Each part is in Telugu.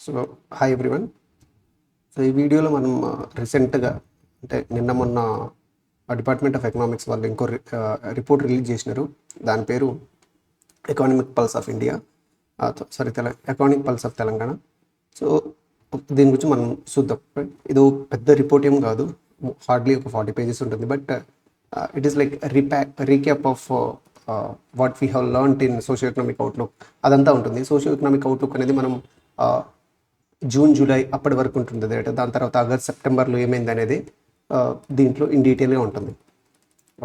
So hi everyone. సో ఈ వీడియోలో మనం రీసెంట్గా అంటే నిన్న మొన్న డిపార్ట్మెంట్ ఆఫ్ ఎకనామిక్స్ వాళ్ళు ఇంకో రిపోర్ట్ రిలీజ్ చేసినారు. దాని పేరు economic pulse of India, economic pulse of Telangana. So దీని గురించి మనం చూద్దాం. ఇది పెద్ద రిపోర్ట్ ఏం కాదు, హార్డ్లీ ఒక 40 pages ఉంటుంది. But it is like recap of what we have learned in socio economic outlook. అదంతా ఉంటుంది. సోషియో ఎకనామిక్ అవుట్లుక్ అనేది మనం జూన్ జూలై అప్పటి వరకు ఉంటుంది డేటా. దాని తర్వాత ఆగస్ట్ సెప్టెంబర్లో ఏమైంది అనేది దీంట్లో ఇన్ డీటెయిల్గా ఉంటుంది.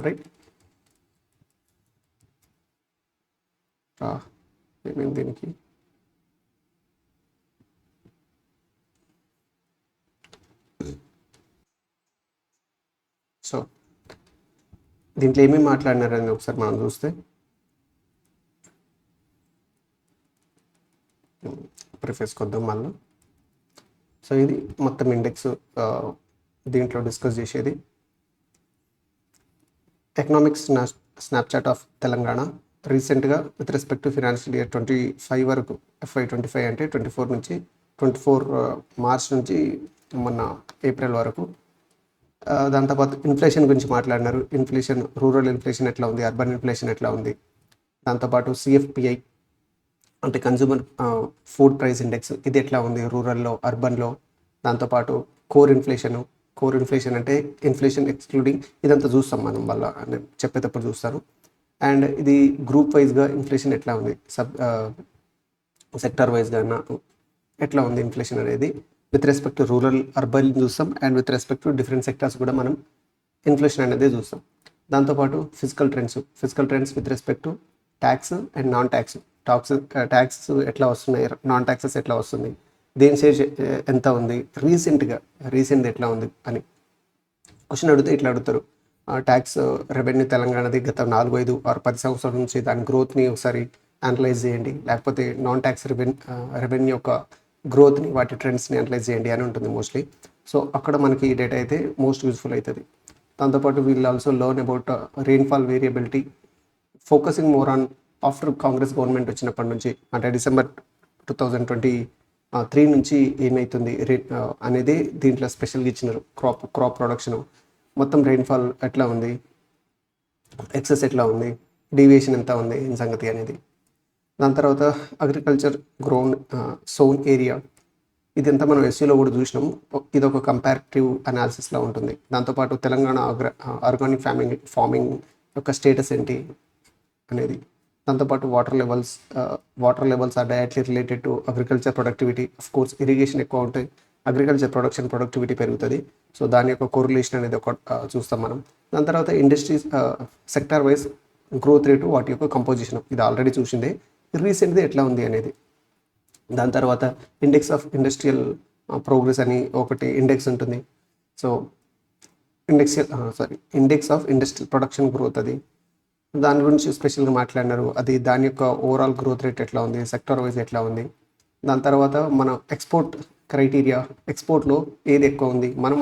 రైట్, ఏమైంది దీనికి? సో దీంట్లో ఏమేమి మాట్లాడినారని ఒకసారి మనం చూస్తే, ప్రిఫేస్ కొద్దాం మళ్ళీ. సో ఇది మొత్తం ఇండెక్స్ దీంట్లో డిస్కస్ చేసేది. ఎకనామిక్స్ స్నాప్చాట్ ఆఫ్ తెలంగాణ రీసెంట్గా with respect to financial year 25 వరకు, FY25 అంటే 24 మార్చ్ నుంచి మొన్న ఏప్రిల్ వరకు. దాంతోపాటు ఇన్ఫ్లేషన్ గురించి మాట్లాడినారు. ఇన్ఫ్లేషన్, రూరల్ ఇన్ఫ్లేషన్ ఎట్లా ఉంది, అర్బన్ ఇన్ఫ్లేషన్ ఎట్లా ఉంది. దాంతోపాటు CFPI అంటే కన్జ్యూమర్ ఫుడ్ ప్రైస్ ఇండెక్స్, ఇది ఎట్లా ఉంది రూరల్లో, అర్బన్లో. దాంతోపాటు కోర్ ఇన్ఫ్లేషన్ అంటే ఇన్ఫ్లేషన్ ఎక్స్క్లూడింగ్, ఇదంతా చూస్తాం మనం వల్ల నేను చెప్పేటప్పుడు చూస్తాను. అండ్ ఇది గ్రూప్ వైజ్గా ఇన్ఫ్లేషన్ ఎట్లా ఉంది, సెక్టర్ వైజ్గా ఎట్లా ఉంది ఇన్ఫ్లేషన్ అనేది with respect to rural, urban చూస్తాం. And with respect to different sectors కూడా మనం ఇన్ఫ్లేషన్ అనేది చూస్తాం. దాంతోపాటు fiscal trends with respect to tax and non tax. Tax ఎట్లా వస్తున్నాయి, నాన్ ట్యాక్సెస్ ఎట్లా వస్తుంది, దేని షేర్ ఎంత ఉంది, రీసెంట్ ఎట్లా ఉంది అని క్వశ్చన్ అడిగితే ఇట్లా అడుగుతారు. ట్యాక్స్ రెవెన్యూ తెలంగాణది గత 4, 5 or 10 సంవత్సరాల నుంచి దాని గ్రోత్ని ఒకసారి అనలైజ్ చేయండి, లేకపోతే నాన్ ట్యాక్స్ రెవెన్యూ యొక్క గ్రోత్ని, వాటి ట్రెండ్స్ని అనలైజ్ చేయండి అని ఉంటుంది మోస్ట్లీ. సో అక్కడ మనకి ఈ డేటా అయితే మోస్ట్ యూస్ఫుల్ అవుతుంది. దాంతోపాటు we'll also learn about rainfall variability, focusing more on after Congress government వచ్చినప్పటి నుంచి, అంటే December 2023 నుంచి ఏమవుతుంది అనేది దీంట్లో స్పెషల్గా ఇచ్చినారు. క్రాప్ ప్రొడక్షన్, మొత్తం రెయిన్ఫాల్ ఎట్లా ఉంది, ఎక్సెస్ ఎట్లా ఉంది, డీవియేషన్ ఎంత ఉంది ఈ సంగతి అనేది. దాని తర్వాత అగ్రికల్చర్ గ్రౌండ్ సోన్ ఏరియా, ఇదంతా మనం ఎస్సీలో కూడా చూసినాం. ఇది ఒక కంపారిటివ్ అనాలిసిస్లో ఉంటుంది. దాంతోపాటు తెలంగాణ ఆర్గానిక్ ఫార్మింగ్ యొక్క స్టేటస్ ఏంటి అనేది. దాంతోపాటు water levels are directly related to agriculture productivity. Of course irrigation ఎక్కువ ఉంటే అగ్రికల్చర్ ప్రొడక్టివిటీ పెరుగుతుంది. సో దాని యొక్క కోరిలేషన్ అనేది ఒక చూస్తాం మనం. దాని తర్వాత industries sector wise growth rate, వాటి యొక్క కంపోజిషన్, ఇది ఆల్రెడీ చూసిందే. రీసెంట్ది ఎట్లా ఉంది అనేది. దాని తర్వాత ఇండెక్స్ ఆఫ్ ఇండస్ట్రియల్ ప్రోగ్రెస్ అని ఒకటి ఇండెక్స్ ఉంటుంది. So index of industrial production growth, అది దాని గురించి స్పెషల్గా మాట్లాడినారు. అది దాని యొక్క ఓవరాల్ గ్రోత్ రేట్ ఎట్లా ఉంది, సెక్టర్ వైజ్ ఎట్లా ఉంది. దాని తర్వాత మన ఎక్స్పోర్ట్ క్రైటీరియా, ఎక్స్పోర్ట్లో ఏది ఎక్కువ ఉంది. మనం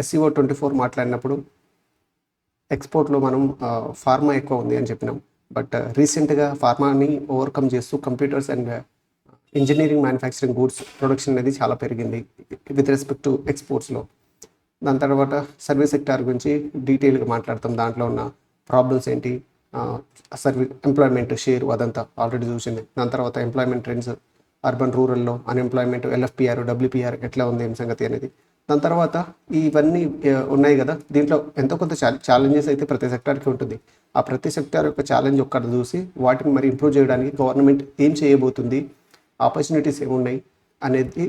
SCO 24 మాట్లాడినప్పుడు ఎక్స్పోర్ట్లో మనం ఫార్మా ఎక్కువ ఉంది అని చెప్పినాం. బట్ రీసెంట్గా ఫార్మాని ఓవర్కమ్ చేస్తూ computers and engineering manufacturing goods production అనేది చాలా పెరిగింది విత్ రెస్పెక్ట్ టు ఎక్స్పోర్ట్స్లో. దాని తర్వాత సర్వీస్ సెక్టార్ గురించి డీటెయిల్గా మాట్లాడతాం. దాంట్లో ఉన్న ప్రాబ్లమ్స్ ఏంటి, ఎంప్లాయ్మెంట్ షేర్, అదంతా ఆల్రెడీ చూసింది. దాని తర్వాత ఎంప్లాయ్మెంట్ ట్రెండ్స్, అర్బన్ రూరల్లో అన్ఎంప్లాయ్మెంట్, LFPR, WPR ఎట్లా ఉంది ఏం సంగతి అనేది. దాని తర్వాత ఇవన్నీ ఉన్నాయి కదా, దీంట్లో ఎంతో కొంత ఛాలెంజెస్ అయితే ప్రతి సెక్టార్కి ఉంటుంది. ఆ ప్రతి సెక్టార్ యొక్క ఛాలెంజ్ ఒక్కటి చూసి వాటిని మరి ఇంప్రూవ్ చేయడానికి గవర్నమెంట్ ఏం చేయబోతుంది, ఆపర్చునిటీస్ ఏమున్నాయి అనేది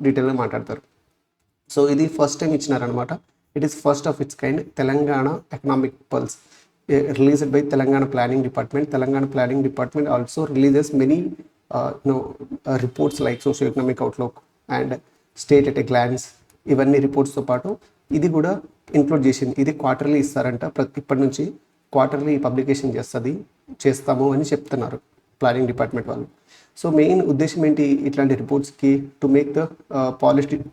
డీటెయిల్గా మాట్లాడతారు. సో ఇది ఫస్ట్ టైం ఇచ్చినారనమాట. It is first of its kind, Telangana economic pulse released by Telangana Planning Department. Telangana Planning Department also releases many reports like socio-economic outlook and state at a glance. ఇవన్నీ రిపోర్ట్స్తో పాటు ఇది కూడా ఇంక్లూడ్ చేసింది. ఇది క్వార్టర్లీ ఇస్తారంట, ఇప్పటి నుంచి క్వార్టర్లీ పబ్లికేషన్ చేస్తాము అని చెప్తున్నారు ప్లానింగ్ డిపార్ట్మెంట్ వాళ్ళు. సో మెయిన్ ఉద్దేశం ఏంటి ఇట్లాంటి రిపోర్ట్స్కి, to make the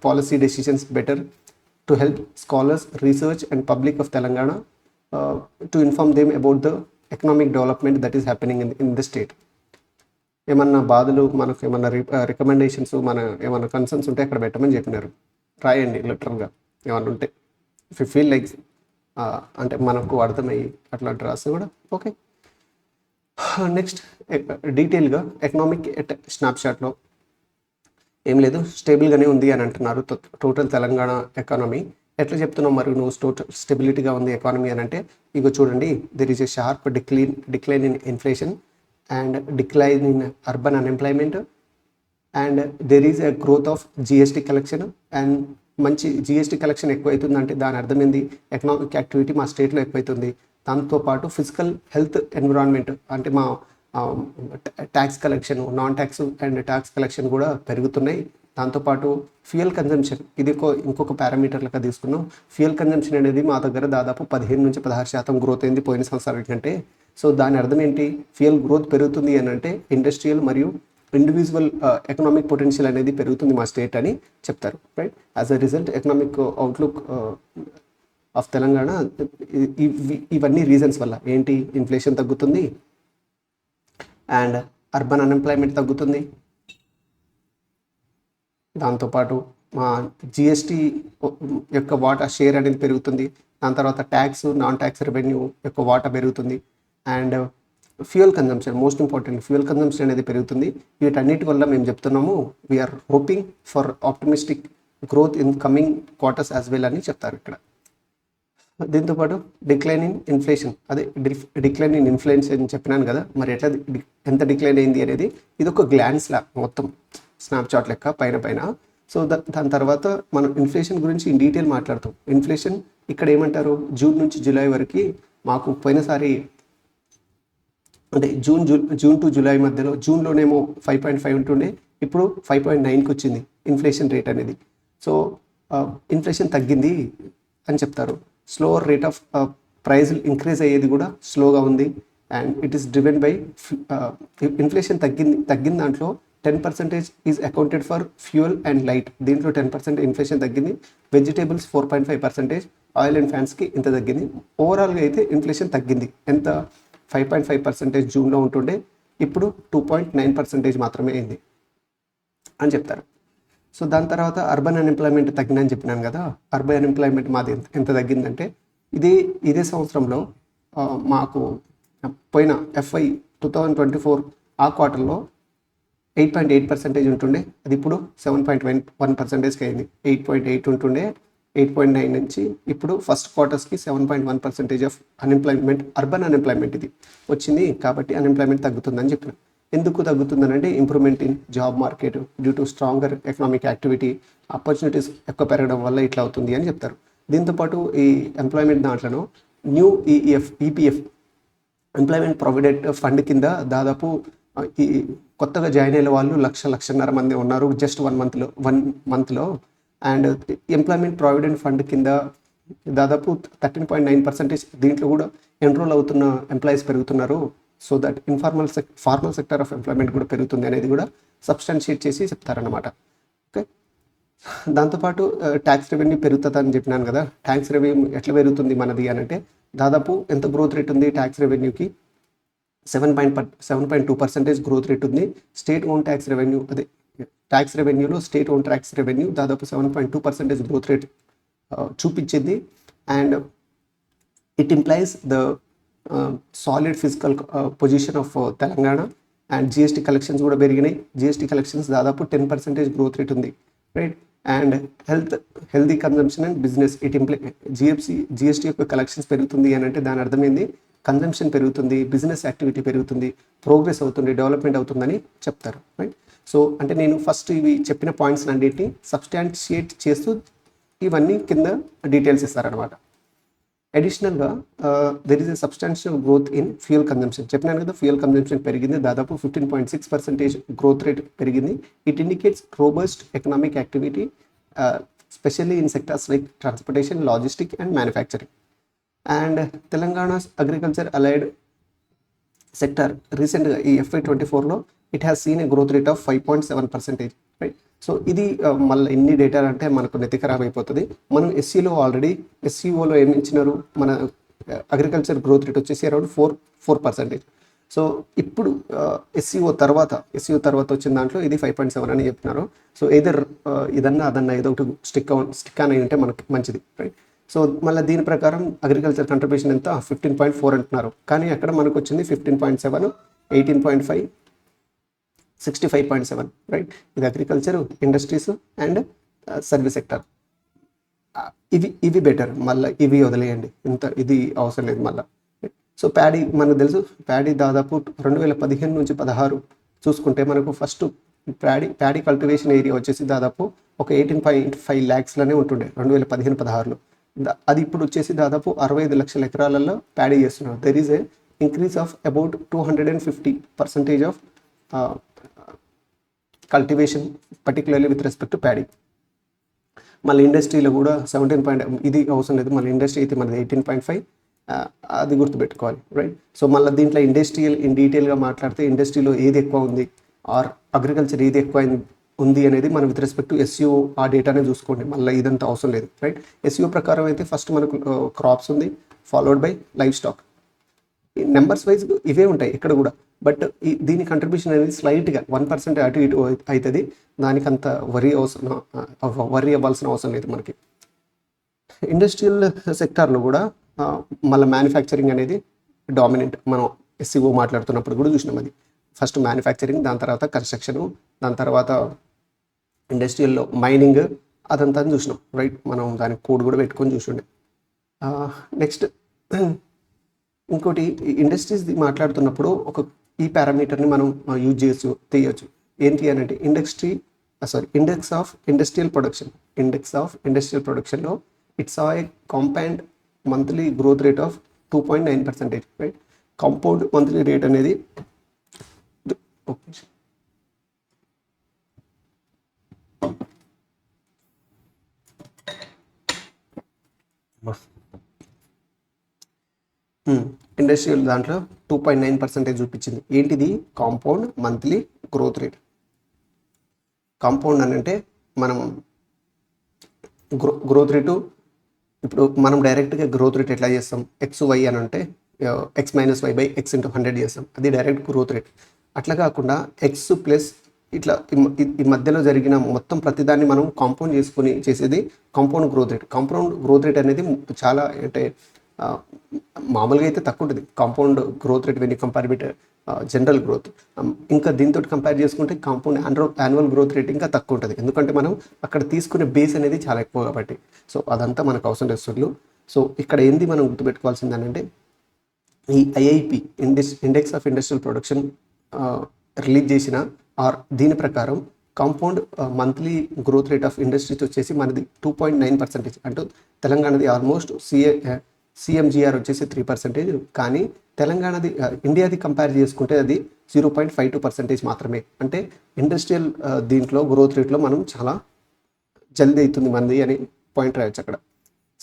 policy decisions better, to help scholars, research and public of Telangana, to inform them about the economic development that is happening in the state. ఏమన్నా బాధలు, మనకు ఏమన్నా రికమెండేషన్స్, మన ఏమన్నా కన్సర్న్స్ ఉంటే అక్కడ పెట్టమని చెప్పినారు. రాయండి లిటరల్గా ఏమన్నా ఉంటే, ఇఫ్ యూ ఫీల్ లైక్ అంటే మనకు అర్థమయ్యి అట్లాంటి రాస్తే కూడా ఓకే. నెక్స్ట్ డీటెయిల్గా ఎకనామిక్ స్నాప్షాట్లో ఏం లేదు, స్టేబుల్గానే ఉంది అని అంటున్నారు టోటల్ తెలంగాణ ఎకానమీ. ఎట్లా చెప్తున్నావు మరి నువ్వు టోటల్ స్టెబిలిటీగా ఉంది ఎకానమీ అని అంటే, ఇగో చూడండి, there is a sharp decline in inflation and decline in urban unemployment and there is a growth of GST collection. And మంచి జిఎస్టీ కలెక్షన్ ఎక్కువైతుందంటే దాని అర్థం ఏంది, ఎకనామిక్ యాక్టివిటీ మా స్టేట్లో ఎక్కువైతుంది. దాంతోపాటు ఫిజికల్ హెల్త్ ఎన్విరాన్మెంట్ అంటే మా tax collection, non tax and tax collection కూడా పెరుగుతున్నాయి. దాంతోపాటు ఫ్యూయల్ కన్జంప్షన్, ఇది ఇంకొక పారామీటర్లుగా తీసుకున్నాం. ఫ్యూయల్ కన్జంప్షన్ అనేది మా దగ్గర దాదాపు 15-16% గ్రోత్ అయింది పోయిన సంవత్సరం కంటే. సో దాని అర్థం ఏంటి, ఫ్యూయల్ గ్రోత్ పెరుగుతుంది అని అంటే ఇండస్ట్రియల్ మరియు ఇండివిజువల్ ఎకనామిక్ పొటెన్షియల్ అనేది పెరుగుతుంది మా స్టేట్ అని చెప్తారు, right. As a result economic outlook of Telangana, ఇవన్నీ రీజన్స్ వల్ల ఏంటి, ఇన్ఫ్లేషన్ తగ్గుతుంది అండ్ అర్బన్ అన్ఎంప్లాయ్మెంట్ తగ్గుతుంది. దాంతోపాటు మా జిఎస్టీ యొక్క వాటా షేర్ అనేది పెరుగుతుంది. దాని తర్వాత ట్యాక్స్, నాన్ ట్యాక్స్ రెవెన్యూ యొక్క వాటా పెరుగుతుంది. And fuel consumption, most important, fuel consumption అనేది పెరుగుతుంది. వీటన్నిటి వల్ల మేము చెప్తున్నాము we are hoping for optimistic growth in coming quarters as well అని చెప్తారు ఇక్కడ. దీంతోపాటు డిక్లైన్ ఇన్ ఇన్ఫ్లేషన్, అదే డిక్లైన్ ఇన్ ఇన్ఫ్లేషన్ అని చెప్పినాను కదా, మరి ఎట్లా ఎంత డిక్లైన్ అయింది అనేది ఇది ఒక గ్లాన్స్ లా మొత్తం స్నాప్చాట్ లెక్క పైన. సో దాని తర్వాత మనం ఇన్ఫ్లేషన్ గురించి ఇన్ డీటెయిల్ మాట్లాడుతాం. ఇన్ఫ్లేషన్ ఇక్కడ ఏమంటారు, జూన్ నుంచి జూలై వరకు మాకు పోయినసారి అంటే జూన్ టు జూలై మధ్యలో, జూన్లోనేమో 5.5 ఉంటుండే, ఇప్పుడు 5.9కి వచ్చింది ఇన్ఫ్లేషన్ రేట్ అనేది. సో ఇన్ఫ్లేషన్ తగ్గింది అని చెప్తారు. Slower rate of price increase అయ్యేది కూడా స్లోగా ఉంది. And it is driven by inflation తగ్గిన దాంట్లో 10% is accounted for fuel and light, దీంట్లో 10% ఇన్ఫ్లేషన్ తగ్గింది. వెజిటేబుల్స్ 4.5%, ఆయిల్ అండ్ ఫ్యాన్స్కి ఇంత తగ్గింది. ఓవరాల్గా అయితే ఇన్ఫ్లేషన్ తగ్గింది. ఎంత, 5.5% జూన్లో ఉంటుండే, ఇప్పుడు 2.9% మాత్రమే అయింది అని చెప్తారు. సో దాని తర్వాత అర్బన్ అన్ఎంప్లాయ్మెంట్ తగ్గిందని చెప్పినాను కదా, అర్బన్ అన్ఎంప్లాయ్మెంట్ మాది ఎంత తగ్గిందంటే, ఇదే సంవత్సరంలో మాకు పోయిన FY 2024 ఆ క్వార్టర్లో 8.8% ఉంటుండే, అది ఇప్పుడు 7.1%కి అయింది. 8.8 ఉంటుండే, 8.9 నుంచి ఇప్పుడు ఫస్ట్ క్వార్టర్స్కి 7.1% ఆఫ్ అన్ఎంప్లాయ్మెంట్, అర్బన్ అన్ఎంప్లాయ్మెంట్ ఇది వచ్చింది. కాబట్టి అన్ఎంప్లాయ్మెంట్ తగ్గుతుందని చెప్పిన. ఎందుకు తగ్గుతుందనంటే improvement in job market due to stronger economic activity, opportunities ఎక్కువ పెరగడం వల్ల ఇట్లా అవుతుంది అని చెప్తారు. దీంతోపాటు ఈ ఎంప్లాయ్మెంట్ దాంట్లోనూ new EPF employment provident fund కింద దాదాపు ఈ కొత్తగా జాయిన్ అయిన వాళ్ళు 1.5 మంది ఉన్నారు జస్ట్ 1 మంత్లో. అండ్ ఎంప్లాయ్మెంట్ ప్రావిడెంట్ ఫండ్ కింద దాదాపు 13.9% దీంట్లో కూడా ఎన్రోల్ అవుతున్న ఎంప్లాయీస్ పెరుగుతున్నారు. So that formal sector of employment కూడా పెరుగుతుంది అనేది కూడా సబ్స్టాన్షియేట్ చేసి చెప్తారన్నమాట. ఓకే. దాంతోపాటు ట్యాక్స్ రెవెన్యూ పెరుగుతుందని చెప్పినాను కదా, ట్యాక్స్ రెవెన్యూ ఎట్లా పెరుగుతుంది మనది అని అంటే, దాదాపు ఎంత గ్రోత్ రేట్ ఉంది ట్యాక్స్ రెవెన్యూకి, 7.2% గ్రోత్ రేట్ ఉంది. స్టేట్ ఓన్ ట్యాక్స్ రెవెన్యూ, అదే ట్యాక్స్ రెవెన్యూలో స్టేట్ ఓన్ ట్యాక్స్ రెవెన్యూ దాదాపు 7.2% గ్రోత్ రేట్ చూపించింది. And it implies the solid fiscal position of Telangana. And GST collections కూడా పెరిగినాయి. జిఎస్టీ కలెక్షన్స్ దాదాపు 10% గ్రోత్ రేట్ ఉంది, right. And healthy consumption and business, GST యొక్క కలెక్షన్స్ పెరుగుతుంది అని అంటే దాని అర్థమైంది కన్జంప్షన్ పెరుగుతుంది, బిజినెస్ యాక్టివిటీ పెరుగుతుంది, ప్రోగ్రెస్ అవుతుంది, డెవలప్మెంట్ అవుతుందని చెప్తారు, రైట్. సో అంటే నేను ఫస్ట్ ఇవి చెప్పిన పాయింట్స్ అన్నిటిని సబ్స్టాన్షియేట్ చేస్తూ ఇవన్నీ కింద డీటెయిల్స్ ఇస్తారనమాట. అడిషనల్గా there is a substantial growth in fuel consumption. చెప్పినాను కదా, ఫ్యూయల్ కన్జంప్షన్ పెరిగింది, దాదాపు 15.6% గ్రోత్ రేట్ పెరిగింది. It indicates robust economic activity specially in sectors like transportation, logistic and manufacturing. And Telangana's agriculture allied sector రీసెంట్గా ఈ FY 2024లో it has seen a growth rate of 5.7%, right. So ఇది మళ్ళీ ఎన్ని డేటా అంటే మనకు నెత్తి ఖరాబ్ అయిపోతుంది. మనం SCOలో ఏమి ఇచ్చినారు, మన అగ్రికల్చర్ గ్రోత్ రేట్ వచ్చేసి అరౌండ్ 4%. సో ఇప్పుడు ఎస్సీఓ తర్వాత వచ్చిన దాంట్లో ఇది 5.7 అని చెప్తున్నారు. సో ఎయిదర్ ఇదన్నా అదన్నా ఏదో ఒకటి స్టిక్ అని ఉంటే మనకి మంచిది, రైట్. సో మళ్ళీ దీని ప్రకారం అగ్రికల్చర్ కంట్రిబ్యూషన్ ఎంత 15.4 అంటున్నారు, కానీ అక్కడ మనకు వచ్చింది 15.7, 18.5, 65.7, రైట్. ఇది agriculture, industries and service sector. ఇవి బెటర్, మళ్ళీ ఇవి వదిలేయండి, ఇది అవసరం లేదు మళ్ళీ. సో ప్యాడీ మనకు తెలుసు, ప్యాడీ దాదాపు 2015 నుంచి 16 చూసుకుంటే మనకు ఫస్ట్ ప్యాడీ కల్టివేషన్ ఏరియా వచ్చేసి దాదాపు ఒక 18.5 lakhsలోనే ఉంటుండే 2015-16లో. అది ఇప్పుడు వచ్చేసి దాదాపు 65 లక్షల ఎకరాలలో ప్యాడీ చేస్తున్నారు. There is a increase of about 250% of cultivation, particularly with respect to paddy. మళ్ళీ ఇండస్ట్రీలో కూడా 17 ఇది అవసరం లేదు, మళ్ళీ ఇండస్ట్రీ అయితే మనది 18.5, అది గుర్తుపెట్టుకోవాలి, రైట్. సో మళ్ళీ దీంట్లో ఇన్ డీటెయిల్గా మాట్లాడితే ఇండస్ట్రీలో ఏది ఎక్కువ ఉంది ఆర్ అగ్రికల్చర్ ఏది ఎక్కువ ఉంది అనేది మనం విత్ రెస్పెక్ట్ టు ఎస్సీఓ ఆ డేటానే చూసుకోండి, మళ్ళీ ఇదంతా అవసరం లేదు, రైట్. ఎస్సీఓ ప్రకారం అయితే ఫస్ట్ మనకు క్రాప్స్ ఉంది, followed by live stock. Numbers wise ఇవే ఉంటాయి ఇక్కడ కూడా, బట్ దీని కంట్రిబ్యూషన్ అనేది స్లైట్గా 1% అటు ఇటు అవుతుంది. దానికి అంత వరి అవ్వాల్సిన అవసరం లేదు మనకి. ఇండస్ట్రియల్ సెక్టార్లో కూడా మళ్ళీ మ్యానుఫ్యాక్చరింగ్ అనేది డామినెంట్. మనం ఎస్సీఓ మాట్లాడుతున్నప్పుడు కూడా చూసినాం, అది ఫస్ట్ మ్యానుఫ్యాక్చరింగ్, దాని తర్వాత కన్స్ట్రక్షను, దాని తర్వాత ఇండస్ట్రియల్లో మైనింగ్, అదంతా చూసినాం, రైట్. మనం దానికి కోడ్ కూడా పెట్టుకొని చూసిండే. నెక్స్ట్ ఇంకోటి ఇండస్ట్రీస్ మాట్లాడుతున్నప్పుడు ఈ పారామీటర్ని మనం యూజ్ తీయచ్చు. ఏంటి అని అంటే ఇండెక్స్ ఆఫ్ ఇండస్ట్రియల్ ప్రొడక్షన్లో it's a compound monthly growth rate of 2.9%, right. Compound monthly rate అనేది ఇండస్ట్రియల్ దాంట్లో 2.9% చూపించింది. ఏంటిది? Compound monthly growth rate. Compound అని అంటే మనం గ్రోత్ రేటు, ఇప్పుడు మనం డైరెక్ట్గా గ్రోత్ రేట్ ఎట్లా చేస్తాం, XY అని అంటే X-Y/X × 100 చేస్తాం, అది డైరెక్ట్ గ్రోత్ రేట్. అట్లా కాకుండా X ప్లస్ ఇట్లా ఈ మధ్యలో జరిగిన మొత్తం ప్రతిదాన్ని మనం కాంపౌండ్ చేసుకొని చేసేది కాంపౌండ్ గ్రోత్ రేట్ అనేది చాలా అంటే మామూలుగా అయితే తక్కువ ఉంటుంది compound growth rate when you compare with general growth. ఇంకా దీంతో కంపేర్ చేసుకుంటే కాంపౌండ్ యాన్యువల్ గ్రోత్ రేట్ ఇంకా తక్కువ ఉంటుంది, ఎందుకంటే మనం అక్కడ తీసుకునే బేస్ అనేది చాలా ఎక్కువ కాబట్టి. సో అదంతా మనకు అవసరం లేదు. సో ఇక్కడ ఏంది మనం గుర్తుపెట్టుకోవాల్సింది అంటే ఈ IIP index of industrial production release చేసిన దీని ప్రకారం compound monthly growth rate of industries వచ్చేసి మనది 2.9%. అంటే తెలంగాణది ఆల్మోస్ట్ CMGR వచ్చేసి 3%, కానీ తెలంగాణది ఇండియాది కంపేర్ చేసుకుంటే అది 0.52% మాత్రమే. అంటే ఇండస్ట్రియల్ దీంట్లో గ్రోత్ రేట్లో మనం చాలా జల్దీ అవుతుంది మనది అని పాయింట్ రాయొచ్చు అక్కడ.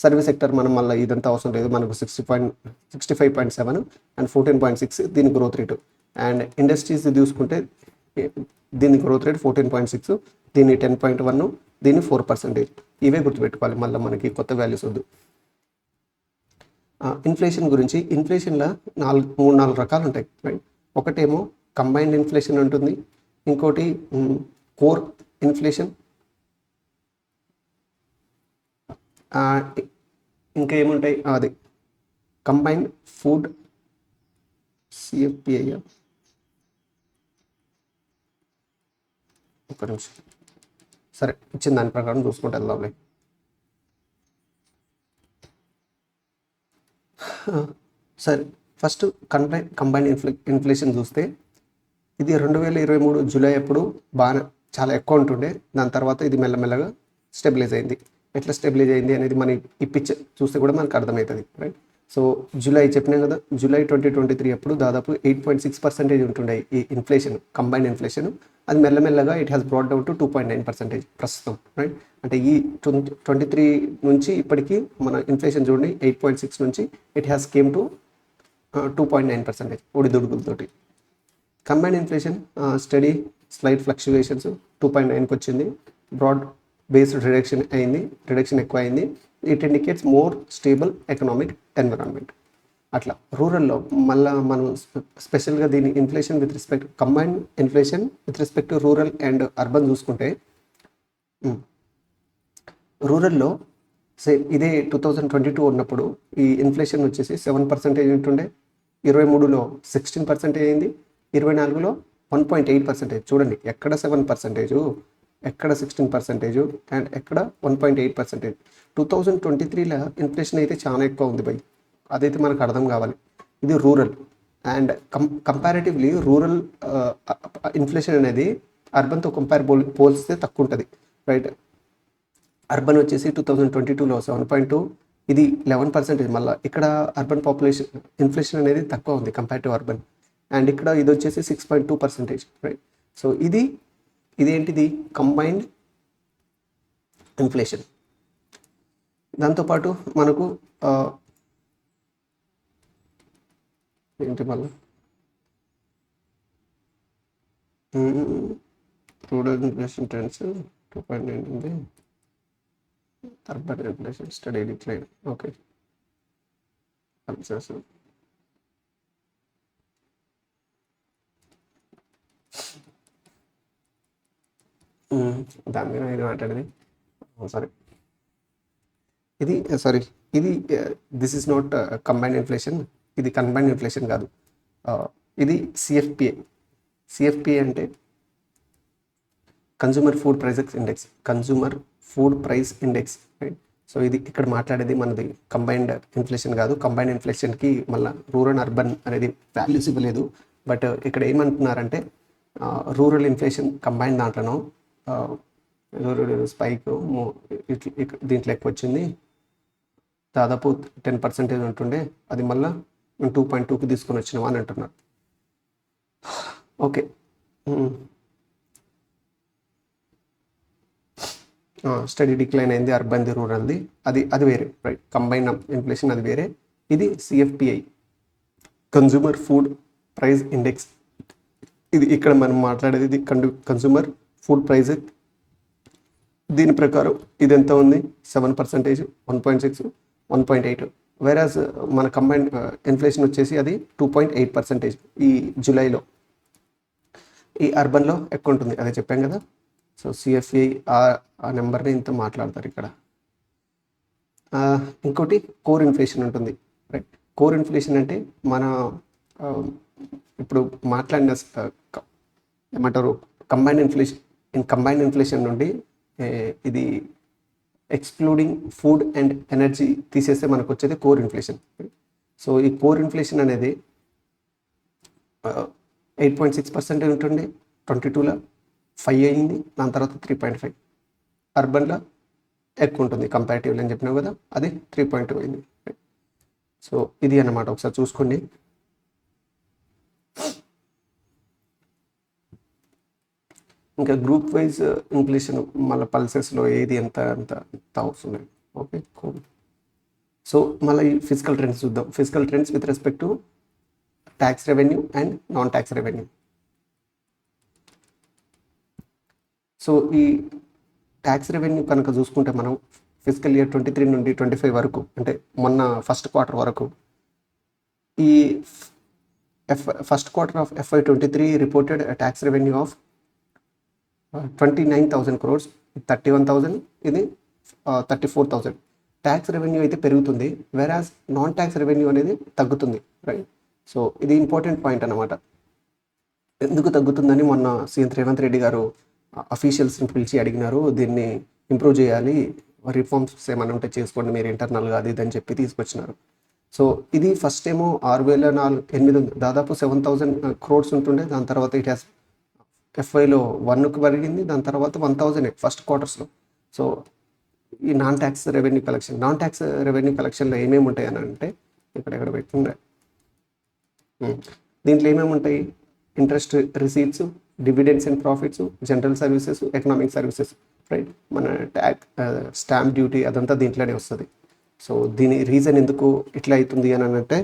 సర్వీస్ సెక్టర్ మనం మళ్ళీ ఇదంతా అవసరం లేదు, మనకు 65.7 అండ్ 14.6 దీని గ్రోత్ రేటు. అండ్ ఇండస్ట్రీస్ చూసుకుంటే దీని గ్రోత్ రేట్ 14.6, దీని 10.1, దీని 4%. ఇవే గుర్తుపెట్టుకోవాలి, మళ్ళీ మనకి కొత్త వాల్యూస్ వద్దు. ఇన్ఫ్లేషన్ గురించి, ఇన్ఫ్లేషన్లో 3-4 రకాలు ఉంటాయి, రైట్. ఒకటేమో కంబైన్డ్ ఇన్ఫ్లేషన్ ఉంటుంది, ఇంకోటి కోర్ ఇన్ఫ్లేషన్, ఇంకా ఏముంటాయి అది కంబైన్డ్ ఫుడ్ CFPI. ఒక్క నిమిషం, సరే ఇచ్చిన దాని ప్రకారం చూసుకుంటే వెళ్దాంలే. సరే ఫస్ట్ కంబైన్డ్ ఇన్ఫ్లేషన్ చూస్తే ఇది 2023 జూలై అప్పుడు బాగా చాలా ఎక్కువ ఉంటుండే, దాని తర్వాత ఇది మెల్లమెల్లగా స్టెబిలైజ్ అయింది. ఎట్లా స్టెబిలైజ్ అయింది అనేది మన ఈ పిక్చర్ చూస్తే కూడా మనకు అర్థమవుతుంది, రైట్. సో జూలై చెప్పినాం కదా, జూలై 2023 అప్పుడు దాదాపు 8.6% ఉంటుండే ఈ ఇన్ఫ్లేషన్, కంబైన్డ్ ఇన్ఫ్లేషన్. అది మెల్లమెల్లగా it has brought down to 2.9% ప్రస్తుతం, రైట్. అంటే ఈ 23 నుంచి ఇప్పటికీ మన ఇన్ఫ్లేషన్ చూడండి, 8.6 నుంచి ఇట్ హ్యాస్ కేమ్ టు 2.9% ఒడిదుడుకులతోటి. Combined inflation steady slight fluctuations 2.9కి వచ్చింది, బ్రాడ్ బేస్డ్ రిడక్షన్ ఎక్కువ అయింది. It indicates more stable economic environment. అట్లా రూరల్లో మళ్ళీ మనం స్పెషల్గా దీని inflation with respect combined inflation with respect to rural and urban చూసుకుంటే రూరల్లో సేమ్ ఇదే 2022 ఉన్నప్పుడు ఈ ఇన్ఫ్లేషన్ వచ్చేసి 7% ఉంటుండే, 23లో 16% అయింది, 24లో 1.8%. చూడండి ఎక్కడ 7%, ఎక్కడ 16%, అండ్ ఎక్కడ 1.8%. 2023లో ఇన్ఫ్లేషన్ అయితే చాలా ఎక్కువ ఉంది బై, అదైతే మనకు అర్థం కావాలి. ఇది rural and comparatively rural inflation అనేది అర్బన్తో పోల్స్తే తక్కువ ఉంటుంది, రైట్. అర్బన్ వచ్చేసి 2022లో 7.2, ఇది 11%. మళ్ళీ ఇక్కడ అర్బన్ పాపులేషన్ ఇన్ఫ్లేషన్ అనేది తక్కువ ఉంది కంపేర్ టు అర్బన్, అండ్ ఇక్కడ ఇది వచ్చేసి 6.2%, రైట్. సో ఇదేంటిది కంబైన్డ్ ఇన్ఫ్లేషన్. దాంతోపాటు మనకు ఏంటి మళ్ళీ రూరల్ ఇన్ఫ్లేషన్ ట్రెండ్స్ 2.9 ఉంది, urban inflation study decline. Okay, దాని మీద ఇది మాట్లాడేది సారీ ఇది this is not combined inflation, ఇది కంబైన్డ్ ఇన్ఫ్లేషన్ కాదు. ఇది సిఎఫ్పిఏ అంటే consumer food price index, right. So ఇది ఇక్కడ మాట్లాడేది మనది కంబైన్డ్ ఇన్ఫ్లేషన్ కాదు. కంబైన్డ్ ఇన్ఫ్లేషన్కి మళ్ళీ రూరల్ అర్బన్ అనేది వాల్యూస్ ఇవ్వలేదు. బట్ ఇక్కడ ఏమంటున్నారంటే rural inflation combined దాంట్లోనో rural spike దీంట్లో ఎక్కువ వచ్చింది, దాదాపు 10% ఉంటుండే, అది మళ్ళీ 2.2కి తీసుకొని వచ్చినామా అని అంటున్నారు. ఓకే, స్టడీ డిక్లైన్ అయింది అర్బన్ది రూరల్ది, అది వేరే, రైట్. కంబైన్ ఇన్ఫ్లేషన్ అది వేరే. ఇది CFPI consumer food price index. ఇది ఇక్కడ మనం మాట్లాడేది ఇది కన్జ్యూమర్ ఫుడ్ ప్రైస్. దీని ప్రకారం ఇది ఎంత ఉంది, 7%, 1.6, 1.8. వేరాజ్ మన కంబైన్ ఇన్ఫ్లేషన్ వచ్చేసి అది 2.8% ఈ జూలైలో. ఈ అర్బన్లో ఎక్కువ ఉంటుంది, అదే చెప్పాం కదా. సో సిఎఫ్ఐ ఆ నెంబర్ని ఇంత మాట్లాడతారు ఇక్కడ. ఇంకోటి కోర్ ఇన్ఫ్లేషన్ ఉంటుంది, రైట్. కోర్ ఇన్ఫ్లేషన్ అంటే మన ఇప్పుడు మాట్లాడిన ఏమంటారు కంబైన్డ్ ఇన్ఫ్లేషన్ నుండి ఇది ఎక్స్క్లూడింగ్ ఫుడ్ అండ్ ఎనర్జీ తీసేస్తే మనకు వచ్చేది కోర్ ఇన్ఫ్లేషన్. సో ఈ కోర్ ఇన్ఫ్లేషన్ అనేది 8.6% ఉంటుండే, 22లో 5 అయింది, దాని తర్వాత 3.5. అర్బన్లో ఎక్కువ ఉంటుంది కంపారిటివ్లీ అని చెప్పినావు కదా, అది 3.2 అయింది. సో ఇది అన్నమాట, ఒకసారి చూసుకోండి. ఇంకా గ్రూప్ వైజ్ ఇన్ఫ్లేషన్ మళ్ళీ పల్సెస్లో ఏది ఎంత అవసరం. Okay, cool. సో మళ్ళీ ఈ ఫిజికల్ ట్రెండ్స్ చూద్దాం. Physical trends with respect to tax revenue and non tax revenue. So ఈ ట్యాక్స్ రెవెన్యూ కనుక చూసుకుంటే మనం ఫిజికల్ ఇయర్ 23 నుండి 25 వరకు, అంటే మొన్న ఫస్ట్ క్వార్టర్ వరకు, ఈ first quarter of FY23 reported tax revenue of 29,000 crores, 31,000, ఇది 34,000. ట్యాక్స్ రెవెన్యూ అయితే పెరుగుతుంది, వేరాజ్ నాన్ ట్యాక్స్ రెవెన్యూ అనేది తగ్గుతుంది, రైట్. సో ఇది ఇంపార్టెంట్ పాయింట్ అన్నమాట. ఎందుకు తగ్గుతుందని మొన్న సీఎం రేవంత్ రెడ్డి గారు అఫీషియల్స్ని పిలిచి అడిగినారు, దీన్ని ఇంప్రూవ్ చేయాలి, రిఫార్మ్స్ ఏమైనా ఉంటే చేసుకోండి మీరు ఇంటర్నల్గా, అది అని చెప్పి తీసుకొచ్చినారు. సో ఇది ఫస్ట్ ఏమో 6,408, దాదాపు 7,000 crores ఉంటుండే, దాని తర్వాత ఇట్ హ్యాస్ FYలో 1కి పెరిగింది, దాని తర్వాత 1,000 ఫస్ట్ క్వార్టర్స్లో. సో ఈ నాన్ ట్యాక్స్ రెవెన్యూ కలెక్షన్లో ఏమేమి ఉంటాయి అని అంటే ఇక్కడ పెట్టిండే, దీంట్లో ఏమేమి ఉంటాయి, interest receipts, dividends and profits, general services, economic services, right. మన స్టాంప్ డ్యూటీ అదంతా దీంట్లోనే వస్తుంది. సో దీని రీజన్ ఎందుకు ఇట్లా అవుతుంది అని అంటే